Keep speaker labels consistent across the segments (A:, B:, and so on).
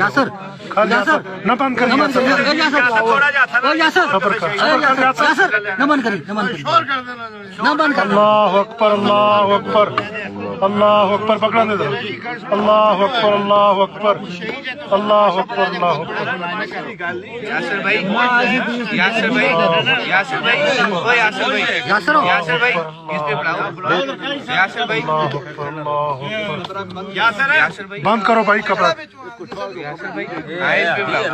A: यासर न बंद कर अल्लाह अकबर अल्लाह अकबर अल्लाह अकबर पकड़ा दे अल्लाह अकबर अल्लाह अकबर अल्लाह अकबर अल्लाह अकबर
B: यासर भाई यासर भाई यासर भाई ओ यासर भाई यासर भाई इस पे बुलाओ यासर भाई यासर भाई
A: बंद करो भाई कपड़ा
B: यासर भाई आए इस पे बुलाओ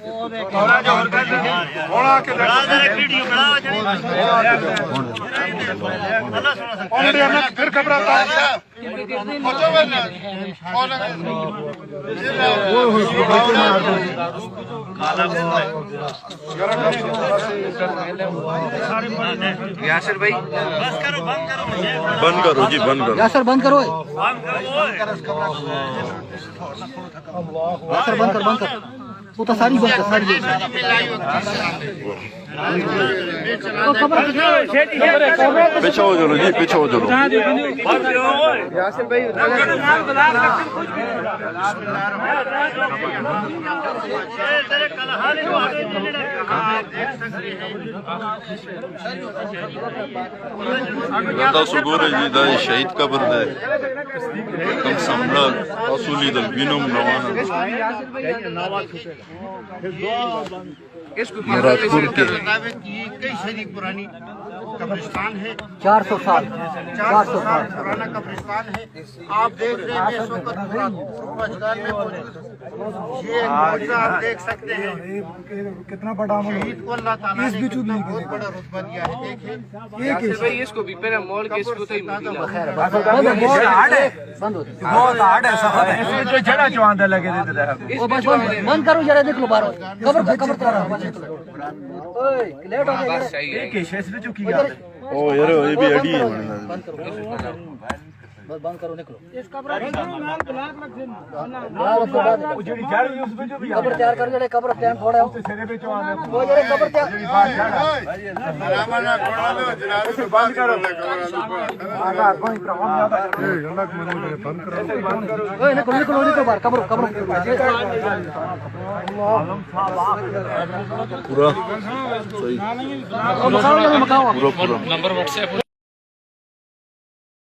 A: थोड़ा जो और कर दीजिए थोड़ा के
C: वीडियो बनाओ
A: ऑलरेडी हमने फिर कपड़ा
B: यासर भाई
D: बंद करो जी बंद करो
A: यासर बंद करो यासर बंद कर वो तो सारी बंद कर सारी
D: पीछे हो चलो जी पीछे हो चलो
B: यासर भाई
D: सुगोरे जी दा शहीद कब्र दे कम समला असुली दल बिनम नवाना
B: इसको
C: कई सदी पुरानी कब्रिस्तान है
A: 400 साल
C: पुराना कब्रिस्तान है। आप देख रहे हैं इस वक्त पूरा रोजगार में मौजूद ये मौजूदा आप देख सकते हैं
A: कितना बड़ा
C: शहीद को अल्लाह ताला ने कितना बहुत बड़ा रुतबा दिया है। देखिए
B: यासर भाई इसको भी पहले मॉल के इसको तो ही मिला
A: बहुत हार्ड है सफर है जो जड़ा जो आंदा लगे दे बंद करो जरा देख लो बाहर कब्र ओए लेट हो गया
B: बस सही है
D: ओ यार ये भी अड़ी है
A: बस बंद करो निकलो कब्र तैयार कर जड़े कब्र स्टैंड थोड़ा वो जड़े कब्र तैयार बंद करो ओए निकलो बाहर कब्र
D: पूरा सही
A: पूरा
D: पूरा